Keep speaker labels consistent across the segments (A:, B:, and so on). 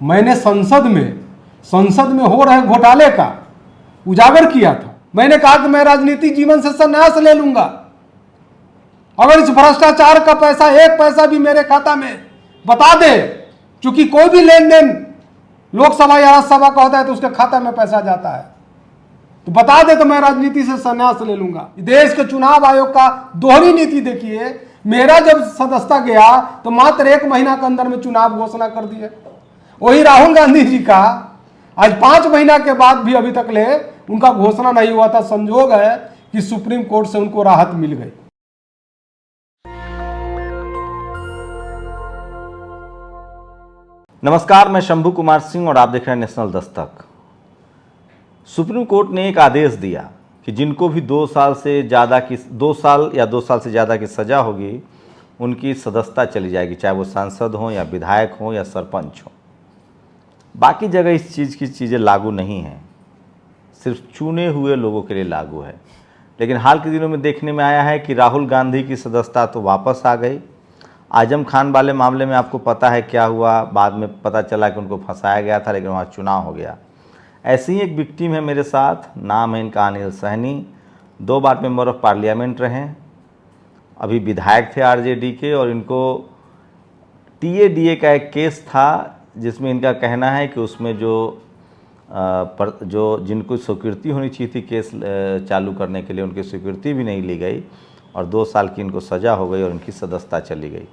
A: मैंने संसद में हो रहे घोटाले का उजागर किया था। मैंने कहा कि मैं राजनीतिक जीवन से संन्यास ले लूंगा अगर इस भ्रष्टाचार का पैसा, एक पैसा भी मेरे खाता में बता दे। चूंकि कोई भी लेन देन लोकसभा या राज्यसभा का होता है तो उसके खाता में पैसा जाता है, तो बता दे तो मैं राजनीति से संन्यास ले लूंगा। देश के चुनाव आयोग का दोहरी नीति देखिए। मेरा जब सदस्यता गया तो मात्र 1 महीना के अंदर में चुनाव घोषणा कर दिए। वही राहुल गांधी जी का आज 5 महीना के बाद भी अभी तक ले उनका घोषणा नहीं हुआ था। संजोग है कि सुप्रीम कोर्ट से उनको राहत मिल गई।
B: नमस्कार, मैं शंभू कुमार सिंह और आप देख रहे हैं नेशनल दस्तक। सुप्रीम कोर्ट ने एक आदेश दिया कि जिनको भी 2 साल से ज़्यादा की 2 साल या 2 साल से ज़्यादा की सज़ा होगी उनकी सदस्यता चली जाएगी, चाहे वो सांसद हों या विधायक हों या सरपंच हों। बाकी जगह इस चीज़ की चीज़ें लागू नहीं हैं, सिर्फ चुने हुए लोगों के लिए लागू है। लेकिन हाल के दिनों में देखने में आया है कि राहुल गांधी की सदस्यता तो वापस आ गई। आजम खान वाले मामले में आपको पता है क्या हुआ, बाद में पता चला कि उनको फंसाया गया था, लेकिन वहाँ चुनाव हो गया। ऐसे ही एक विक्टिम है मेरे साथ, नाम है इनका अनिल सहनी। 2 बार मेंबर ऑफ पार्लियामेंट रहे, अभी विधायक थे आरजेडी के, और इनको टीएडीए का एक केस था जिसमें इनका कहना है कि उसमें जो जिनको स्वीकृति होनी चाहिए थी केस चालू करने के लिए, उनकी स्वीकृति भी नहीं ली गई और 2 साल की इनको सज़ा हो गई और इनकी सदस्यता चली गई।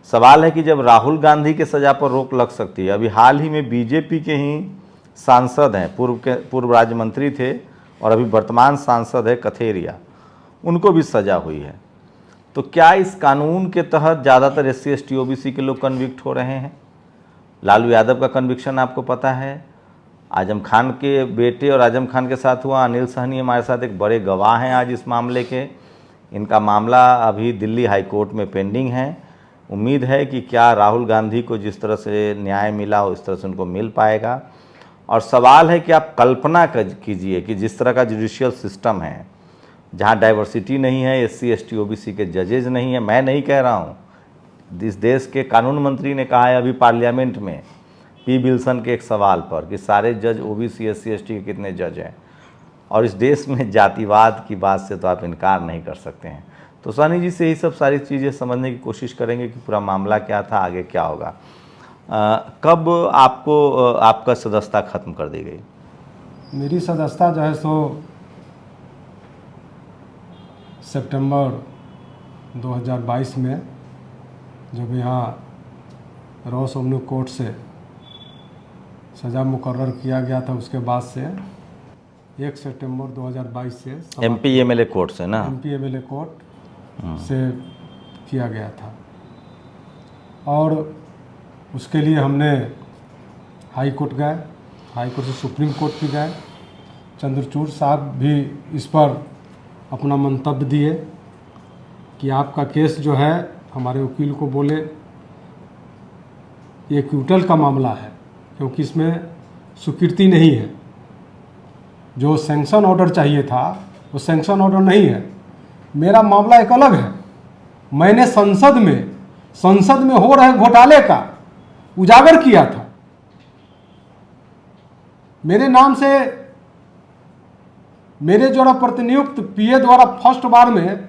B: सवाल है कि जब राहुल गांधी के सज़ा पर रोक लग सकती है, अभी हाल ही में बीजेपी के ही सांसद हैं, पूर्व राज्य मंत्री थे और अभी वर्तमान सांसद है कथेरिया, उनको भी सज़ा हुई है, तो क्या इस कानून के तहत ज़्यादातर SC ST OBC के लोग कन्विक्ट हो रहे हैं? लालू यादव का कन्विक्शन आपको पता है, आजम खान के बेटे और आजम खान के साथ हुआ। अनिल सहनी हमारे साथ एक बड़े गवाह हैं आज इस मामले के। इनका मामला अभी दिल्ली हाई कोर्ट में पेंडिंग है। उम्मीद है कि क्या राहुल गांधी को जिस तरह से न्याय मिला उस तरह से उनको मिल पाएगा। और सवाल है कि आप कल्पना कीजिए कि जिस तरह का जुडिशियल सिस्टम है, जहां डाइवर्सिटी नहीं है, SC ST OBC के जजेज नहीं है, मैं नहीं कह रहा हूं, इस देश के कानून मंत्री ने कहा है अभी पार्लियामेंट में P. विल्सन के एक सवाल पर कि सारे जज OBC SC ST के कितने जज हैं, और इस देश में जातिवाद की बात से तो आप इनकार नहीं कर सकते हैं। तो सहनी जी से यही सब सारी चीज़ें समझने की कोशिश करेंगे कि पूरा मामला क्या था, आगे क्या होगा। कब आपको आपका सदस्यता ख़त्म कर दी गई?
A: मेरी सदस्यता जो है सो सितंबर 2022 में जब यहाँ रॉस ओमनी कोर्ट से सज़ा मुकर्रर किया गया था, उसके बाद से 1 सितंबर 2022 से
B: MP MLA कोर्ट से ना,
A: MP MLA कोर्ट से किया गया था, और उसके लिए हमने हाई कोर्ट गए, हाई कोर्ट से सुप्रीम कोर्ट भी गए। चंद्रचूड़ साहब भी इस पर अपना मंतव्य दिए कि आपका केस जो है, हमारे वकील को बोले ये क्यूटल का मामला है क्योंकि इसमें स्वीकृति नहीं है, जो सैंक्शन ऑर्डर चाहिए था वो सैंक्शन ऑर्डर नहीं है। मेरा मामला एक अलग है। मैंने संसद में हो रहे घोटाले का उजागर किया था। मेरे नाम से मेरे द्वारा प्रतिनियुक्त PA द्वारा फर्स्ट बार में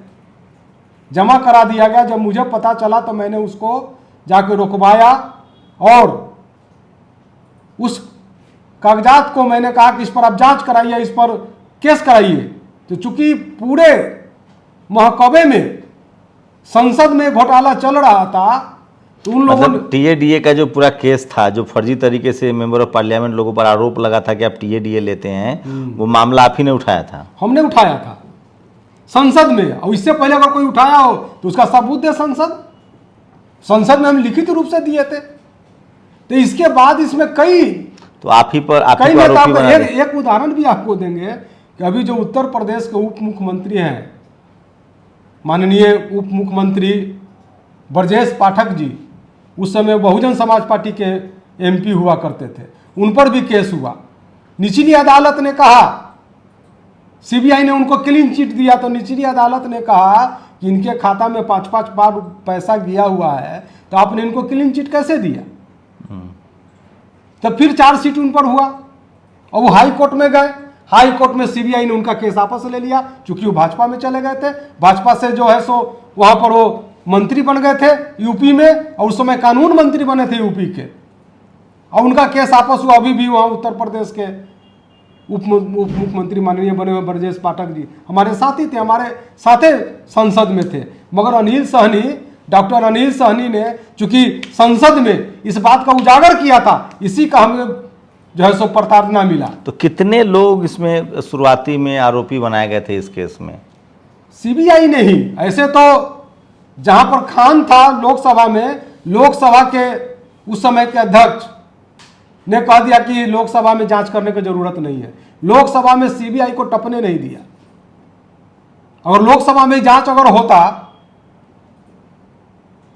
A: जमा करा दिया गया। जब मुझे पता चला तो मैंने उसको जाके रुकवाया और उस कागजात को मैंने कहा कि इस पर आप जांच कराइए, इस पर केस कराइए। तो चूंकि पूरे महकमे में संसद में घोटाला चल रहा था, तो उन लोगों
B: मतलब TADA का जो पूरा केस था, जो फर्जी तरीके से मेंबर ऑफ पार्लियामेंट लोगों पर आरोप लगा था कि आप TADA लेते हैं, वो मामला आप ही ने उठाया था?
A: हमने उठाया था संसद में, और इससे पहले अगर कोई उठाया हो तो उसका सबूत दे। संसद में हम लिखित रूप से दिए थे। तो इसके बाद इसमें कई
B: आप ही पर
A: कई नेता, एक उदाहरण भी आपको देंगे कि अभी जो उत्तर प्रदेश के उप मुख्यमंत्री हैं, माननीय उप मुख्यमंत्री ब्रजेश पाठक जी, उस समय बहुजन समाज पार्टी के MP हुआ करते थे, उन पर भी केस हुआ। निचली अदालत ने कहा, CBI ने उनको क्लीन चिट दिया, तो निचली अदालत ने कहा कि इनके खाता में 5-5 बार पैसा गया हुआ है, तो आपने इनको क्लीन चिट कैसे दिया? तब फिर चार्जशीट उन पर हुआ और वो हाई कोर्ट में गए। हाई कोर्ट में सीबीआई ने उनका केस वापस ले लिया, चूंकि वो भाजपा में चले गए थे। भाजपा से जो है सो वहां पर वो मंत्री बन गए थे यूपी में, और उस समय कानून मंत्री बने थे यूपी के, और उनका केस वापस हुआ। अभी भी वहाँ उत्तर प्रदेश के उप मुख्यमंत्री माननीय बने हुए ब्रजेश पाठक जी हमारे साथी थे, हमारे साथे संसद में थे। मगर अनिल सहनी, डॉक्टर अनिल सहनी ने चूंकि संसद में इस बात का उजागर किया था, इसी का हमें जो है सो प्रताड़ना मिला।
B: तो कितने लोग इसमें शुरुआती में आरोपी बनाए गए थे इस केस में?
A: सीबीआई ने ही। ऐसे तो जहां पर खान था लोकसभा में, लोकसभा के उस समय के अध्यक्ष ने कह दिया कि लोकसभा में जांच करने की जरूरत नहीं है। लोकसभा में सीबीआई को टपने नहीं दिया। अगर लोकसभा में जांच अगर होता,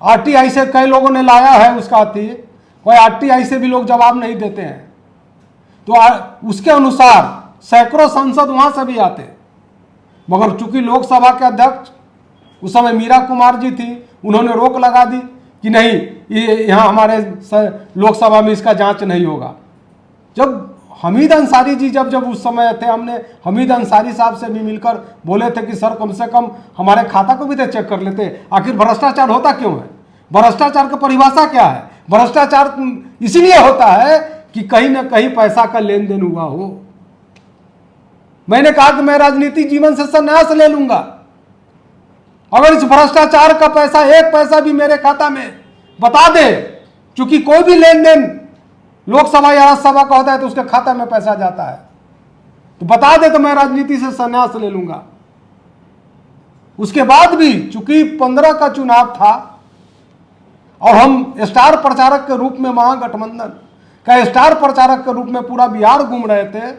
A: आरटीआई से कई लोगों ने लाया है उसका थी, कोई आरटीआई से भी लोग जवाब नहीं देते हैं, तो उसके अनुसार सैकड़ों सांसद वहां से भी आते। मगर चूंकि लोकसभा के अध्यक्ष उस समय मीरा कुमार जी थी, उन्होंने रोक लगा दी कि नहीं, ये यहाँ हमारे लोकसभा में इसका जांच नहीं होगा। जब हमीद अंसारी जी जब उस समय थे, हमने हमीद अंसारी साहब से भी मिलकर बोले थे कि सर कम से कम हमारे खाता को भी तो चेक कर लेते, आखिर भ्रष्टाचार होता क्यों है, भ्रष्टाचार की परिभाषा क्या है। भ्रष्टाचार इसीलिए होता है कि कहीं ना कहीं पैसा का लेन देन हुआ हो। मैंने कहा कि मैं राजनीतिक जीवन से संन्यास ले लूंगा अगर इस भ्रष्टाचार का पैसा, एक पैसा भी मेरे खाता में बता दे। चूंकि कोई भी लेन देन लोकसभा या राज्यसभा का होता है तो उसके खाता में पैसा जाता है, तो बता दे तो मैं राजनीति से संन्यास ले लूंगा। उसके बाद भी चूंकि 15 का चुनाव था और हम स्टार प्रचारक के रूप में, महागठबंधन का स्टार प्रचारक के रूप में पूरा बिहार घूम रहे थे,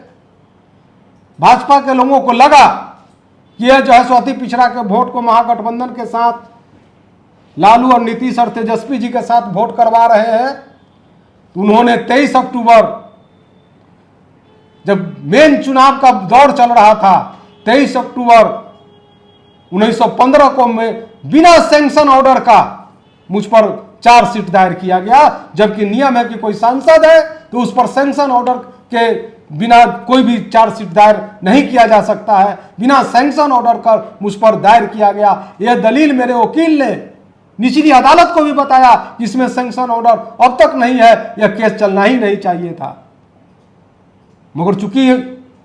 A: भाजपा के लोगों को लगा कि यह जो है सो अति पिछड़ा के वोट को महागठबंधन के साथ लालू और नीतीश और तेजस्वी जी के साथ वोट करवा रहे हैं। तो उन्होंने 23 अक्टूबर जब मेन चुनाव का दौर चल रहा था, 23 अक्टूबर 1915 को मैं बिना सैंक्शन ऑर्डर का मुझ पर चार्जशीट दायर किया गया, जबकि नियम है कि कोई सांसद है तो उस पर सैंक्शन ऑर्डर के बिना कोई भी चार्जशीट दायर नहीं किया जा सकता है। बिना सैंक्शन ऑर्डर कर मुझ पर दायर किया गया। यह दलील मेरे वकील ने निचली अदालत को भी बताया कि इसमें सैंक्शन ऑर्डर अब तक नहीं है, यह केस चलना ही नहीं चाहिए था। मगर चूंकि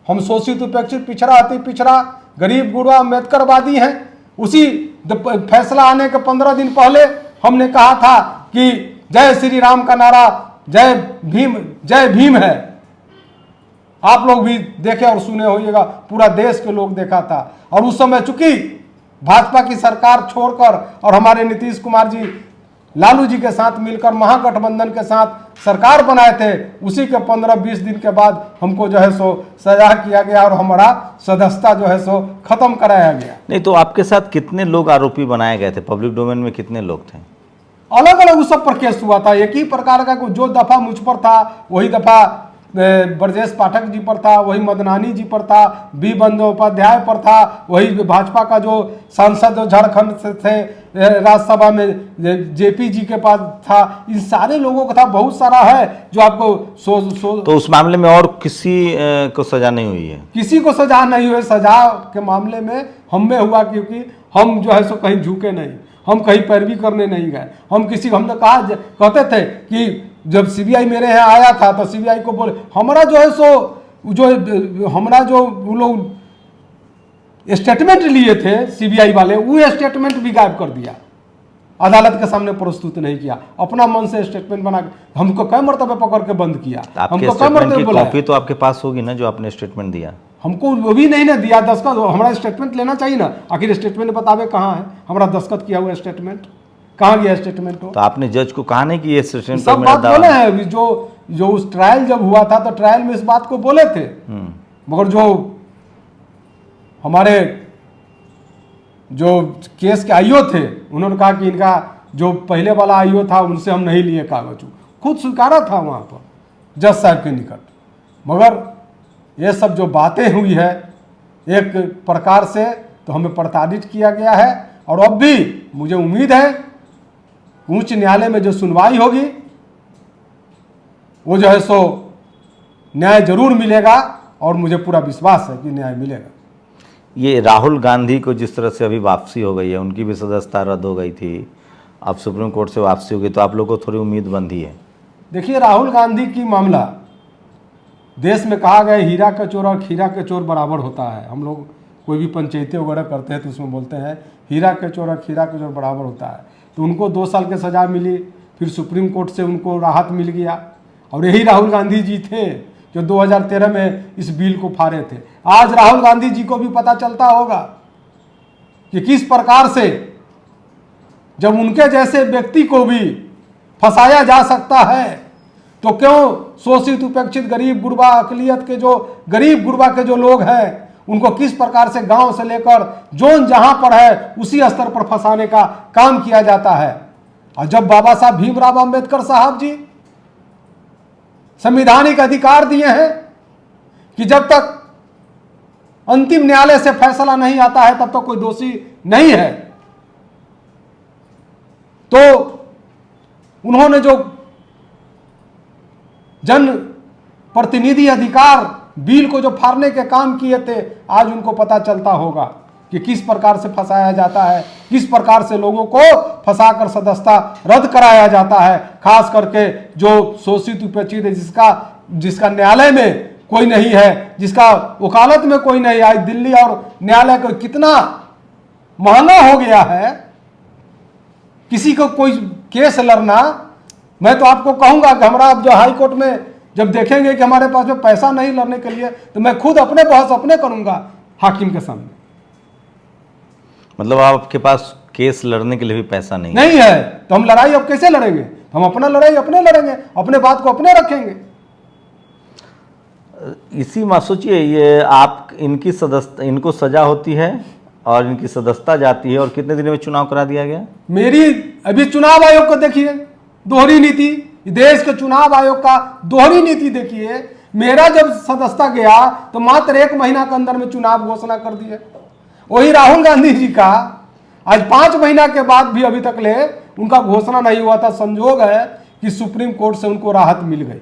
A: हम शोषित, उपेक्षित, पिछड़ा, अति पिछड़ा, गरीब, गुरबा, अम्बेडकरवादी हैं, उसी फैसला आने के 15 दिन पहले हमने कहा था कि जय श्री राम का नारा जय भीम है। आप लोग भी देखे और सुने होइएगा, पूरा देश के लोग देखा था। और उस समय चूंकि भाजपा की सरकार छोड़कर और हमारे नीतीश कुमार जी लालू जी के साथ मिलकर महागठबंधन के साथ सरकार बनाए थे, उसी के 15-20 दिन के बाद हमको जो है सो सजा किया गया और हमारा सदस्यता जो है सो खत्म कराया गया।
B: नहीं तो आपके साथ कितने लोग आरोपी बनाए गए थे? पब्लिक डोमेन में कितने लोग थे?
A: अलग अलग उस सब पर केस हुआ था। एक ही प्रकार का जो दफा मुझ पर था वही दफा ब्रजेश पाठक जी पर था, वही मदनानी जी पर था, बी बंदोपाध्याय पर था, वही भाजपा का जो सांसद झारखंड से थे राज्यसभा में जेपी जी के पास था। इन सारे लोगों का था, बहुत सारा है जो आपको
B: तो उस मामले में और किसी को सजा नहीं हुई है?
A: किसी को सजा नहीं हुई। सजा के मामले में हम में हुआ, क्योंकि हम जो है सो कहीं झुके नहीं, हम कहीं पैरवी करने नहीं गए। हमने कहा, कहते थे कि जब सीबीआई मेरे यहाँ आया था तो सीबीआई को बोले हमारा जो है सो जो वो लोग स्टेटमेंट लिए थे सीबीआई वाले, वो स्टेटमेंट भी गायब कर दिया, अदालत के सामने प्रस्तुत नहीं किया, अपना मन से स्टेटमेंट बना के हमको कई मरतबे पकड़ के बंद किया।
B: हमको कई मरतबे बोला, कॉपी तो आपके पास होगी ना जो आपने स्टेटमेंट दिया?
A: हमको वो भी नहीं ना दिया दस्तखत। हमारा स्टेटमेंट लेना चाहिए ना, आखिर स्टेटमेंट बतावे कहाँ है हमारा दस्तखत किया हुआ स्टेटमेंट, कहाँ गया स्टेटमेंट?
B: तो आपने जज को कहा नहीं कि ये स्टेटमेंट
A: सब बात बोले हैं। जो उस ट्रायल जब हुआ था तो ट्रायल में इस बात को बोले थे, मगर जो हमारे जो केस के आईओ थे उन्होंने कहा कि इनका जो पहले वाला आईओ था उनसे हम नहीं लिए कागज, खुद स्वीकारा था वहाँ पर जज साहब के निकट। मगर ये सब जो बातें हुई है एक प्रकार से तो हमें प्रताड़ित किया गया है। और अब भी मुझे उम्मीद है उच्च न्यायालय में जो सुनवाई होगी वो जो है सो न्याय जरूर मिलेगा और मुझे पूरा विश्वास है कि न्याय मिलेगा।
B: ये राहुल गांधी को जिस तरह से अभी वापसी हो गई है, उनकी भी सदस्यता रद्द हो गई थी, अब सुप्रीम कोर्ट से वापसी हो गई, तो आप लोगों को थोड़ी उम्मीद बंधी है?
A: देखिए, राहुल गांधी की मामला, देश में कहा गया हीरा का चोर और खीरा के चोर बराबर होता है। हम लोग कोई भी पंचायतें वगैरह करते हैं तो उसमें बोलते हैं हीरा के चोर और खीरा के चोर बराबर होता है। तो उनको 2 साल की सज़ा मिली, फिर सुप्रीम कोर्ट से उनको राहत मिल गया, और यही राहुल गांधी जी थे जो 2013 में इस बिल को फाड़े थे। आज राहुल गांधी जी को भी पता चलता होगा कि किस प्रकार से जब उनके जैसे व्यक्ति को भी फंसाया जा सकता है, तो क्यों शोषित उपेक्षित गरीब गुरबा अकलियत के जो गरीब गुरबा के जो लोग हैं उनको किस प्रकार से गांव से लेकर जोन जहां पर है उसी स्तर पर फंसाने का काम किया जाता है। और जब बाबा साहब भीमराव अंबेडकर साहब जी संवैधानिक अधिकार दिए हैं कि जब तक अंतिम न्यायालय से फैसला नहीं आता है तब तक कोई दोषी नहीं है, तो उन्होंने जो जन प्रतिनिधि अधिकार बिल को जो फाड़ने के काम किए थे, आज उनको पता चलता होगा कि किस प्रकार से फंसाया जाता है, किस प्रकार से लोगों को फंसाकर सदस्यता रद्द कराया जाता है। खास करके जो शोषित उपेक्षित है, जिसका न्यायालय में कोई नहीं है, जिसका वकालत में कोई नहीं। आज दिल्ली और न्यायालय को कितना महंगा हो गया है, किसी को कोई केस लड़ना। मैं तो आपको कहूंगा कि हमारा जो हाई कोर्ट में जब देखेंगे कि हमारे पास में पैसा नहीं लड़ने के लिए, तो मैं खुद अपने बहस अपने करूंगा हाकिम के सामने।
B: मतलब आपके पास केस लड़ने के लिए भी पैसा नहीं
A: है, तो हम लड़ाई अब कैसे लड़ेंगे? हम अपना लड़ाई अपने लड़ेंगे, अपने बात को अपने रखेंगे।
B: इसी में सोचिए, ये आप इनको सजा होती है और इनकी सदस्यता जाती है, और कितने दिनों में चुनाव करा दिया गया?
A: मेरी अभी चुनाव आयोग को देखिए, दोहरी नीति, देश के चुनाव आयोग का दोहरी नीति देखिए। मेरा जब सदस्यता गया तो मात्र 1 महीना के अंदर में चुनाव घोषणा कर दिए। वही राहुल गांधी जी का आज 5 महीना के बाद भी अभी तक ले उनका घोषणा नहीं हुआ था। संजोग है कि सुप्रीम कोर्ट से उनको राहत मिल गई।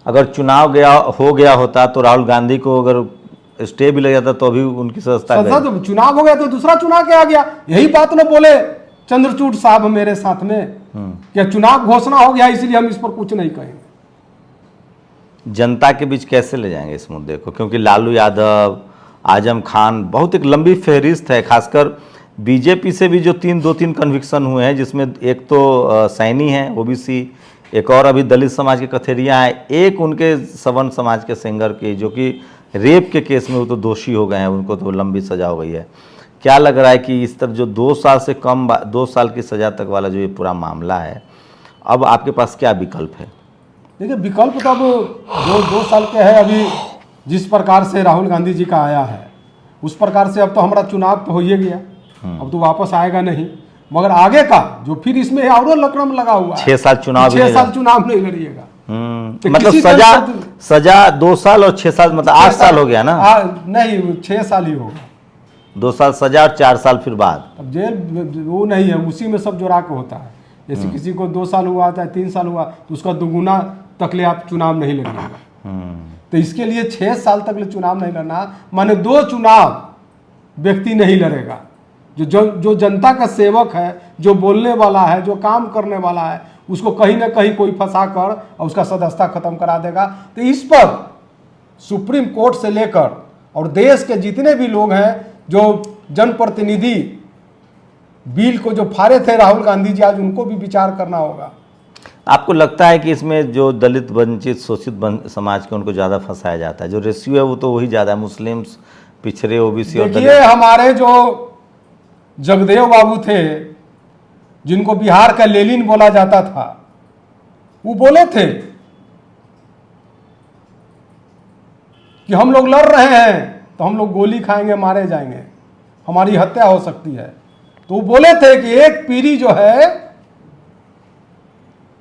B: अगर चुनाव हो गया होता तो राहुल गांधी को अगर स्टे भी लग जाता तो अभी उनकी सदस्यता
A: चुनाव हो गया तो दूसरा चुनाव क्या आ गया? यही बात न बोले चंद्रचूड़ साहब मेरे साथ में कि चुनाव घोषणा हो गया इसलिए हम इस पर कुछ नहीं कहेंगे।
B: जनता के बीच कैसे ले जाएंगे इस मुद्दे को? क्योंकि लालू यादव, आजम खान, बहुत एक लंबी फहरिस्त है। खासकर बीजेपी से भी जो 2-3 कन्विक्शन हुए हैं, जिसमें एक तो सैनी है ओबीसी, एक और अभी दलित समाज के कथेरिया है, एक उनके सवर्ण समाज के सिंगर की, जो कि रेप के केस में वो तो दोषी हो गए हैं, उनको तो लंबी सजा हो गई है। क्या लग रहा है कि इस तरह जो 2 साल से कम 2 साल की सजा तक वाला जो ये पूरा मामला है, अब आपके पास क्या विकल्प है?
A: देखिए, विकल्प तो अब जो 2 साल के है, अभी जिस प्रकार से राहुल गांधी जी का आया है उस प्रकार से अब तो हमारा चुनाव तो हो ही गया, अब तो वापस आएगा नहीं। मगर आगे का जो फिर इसमें और लकड़म लगा हुआ है,
B: 6 साल चुनाव
A: 6 साल चुनाव नहीं लड़िएगा। तो
B: मतलब सजा 2 साल और 6 साल, मतलब 8 साल हो गया ना?
A: नहीं, 6 साल ही होगा।
B: 2 साल सजा और 4 साल फिर बाद।
A: अब जेल वो नहीं है, उसी में सब जोड़ा के होता है। जैसे किसी को 2 साल हुआ था, 3 साल हुआ, तो उसका दुगुना तकले आप चुनाव नहीं लड़िएगा। तो इसके लिए 6 साल तक चुनाव नहीं लड़ना, माने 2 चुनाव व्यक्ति नहीं लड़ेगा। जो जनता का सेवक है, जो बोलने वाला है, जो काम करने वाला है, उसको कहीं ना कहीं कोई फंसा कर और उसका सदस्यता खत्म करा देगा। तो इस पर सुप्रीम कोर्ट से लेकर और देश के जितने भी लोग हैं जो जनप्रतिनिधि बिल को जो फाड़े थे राहुल गांधी जी, आज उनको भी विचार करना होगा।
B: आपको लगता है कि इसमें जो दलित वंचित शोषित समाज के उनको ज़्यादा फंसाया जाता है? जो रेशियो है वो तो वही ज़्यादा है, मुस्लिम्स, पिछड़े, ओबीसी और
A: देखिए, हमारे जो जगदेव बाबू थे, जिनको बिहार का लेनिन बोला जाता था, वो बोले थे कि हम लोग लड़ रहे हैं तो हम लोग गोली खाएंगे, मारे जाएंगे, हमारी हत्या हो सकती है। तो वो बोले थे कि एक पीढ़ी जो है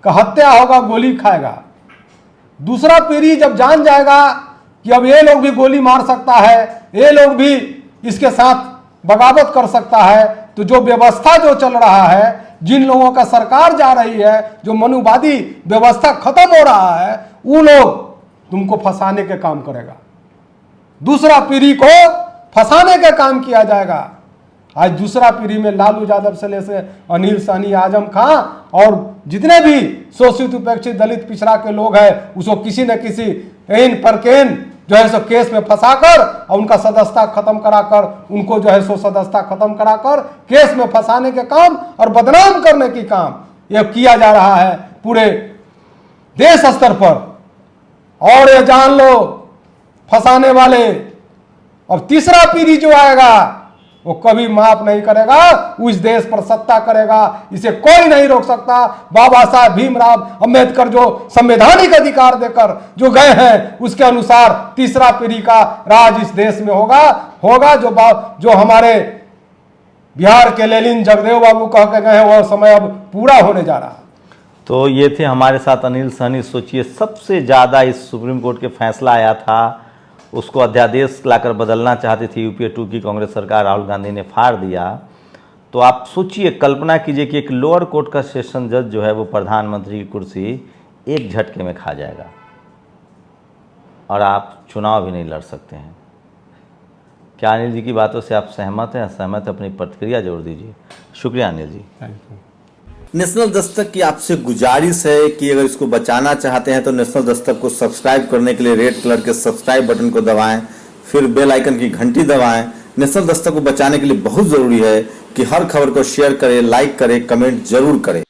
A: का हत्या होगा, गोली खाएगा, दूसरा पीढ़ी जब जान जाएगा कि अब ये लोग भी गोली मार सकता है, ये लोग भी इसके साथ बगावत कर सकता है, तो जो व्यवस्था जो चल रहा है जिन लोगों का सरकार जा रही है, जो मनुवादी व्यवस्था खत्म हो रहा है, वो लोग तुमको फंसाने के काम करेगा। दूसरा पीढ़ी को फंसाने का काम किया जाएगा। आज दूसरा पीढ़ी में लालू यादव से ले से अनिल सहनी, आजम खां और जितने भी शोषित उपेक्षित दलित पिछड़ा के लोग हैं, उसको किसी न किसी एन परकेन जो है सो केस में फंसाकर और उनका सदस्यता खत्म कराकर, उनको जो है सो सदस्यता खत्म कराकर केस में फंसाने के काम और बदनाम करने की काम यह किया जा रहा है पूरे देश स्तर पर। और ये जान लो, फंसाने वाले अब तीसरा पीढ़ी जो आएगा वो कभी माफ नहीं करेगा, उस देश पर सत्ता करेगा, इसे कोई नहीं रोक सकता। बाबा साहब भीमराव अंबेडकर जो संवैधानिक अधिकार देकर जो गए हैं, उसके अनुसार तीसरा पीढ़ी का राज इस देश में होगा जो हमारे बिहार के लेनिन जगदेव बाबू कह के गए हैं, वह समय अब पूरा होने जा रहा है।
B: तो ये थे हमारे साथ अनिल सहनी। सोचिए, सबसे ज़्यादा इस सुप्रीम कोर्ट के फैसला आया था, उसको अध्यादेश लाकर बदलना चाहती थी यूपीए 2 की कांग्रेस सरकार, राहुल गांधी ने फाड़ दिया। तो आप सोचिए, कल्पना कीजिए कि एक लोअर कोर्ट का सेशन जज जो है वो प्रधानमंत्री की कुर्सी एक झटके में खा जाएगा और आप चुनाव भी नहीं लड़ सकते हैं। क्या अनिल जी की बातों से आप सहमत हैं? असहमत है? अपनी प्रतिक्रिया जरूर दीजिए। शुक्रिया Anil ji.
A: Thank you.
C: National Dastak की आपसे गुजारिश है कि अगर इसको बचाना चाहते हैं तो नेशनल दस्तक को सब्सक्राइब करने के लिए रेड कलर के सब्सक्राइब बटन को दबाएं, फिर बेल आइकन की घंटी दबाएं। नेशनल दस्तक को बचाने के लिए बहुत जरूरी है कि हर खबर को शेयर करें, लाइक करें, कमेंट जरूर करें।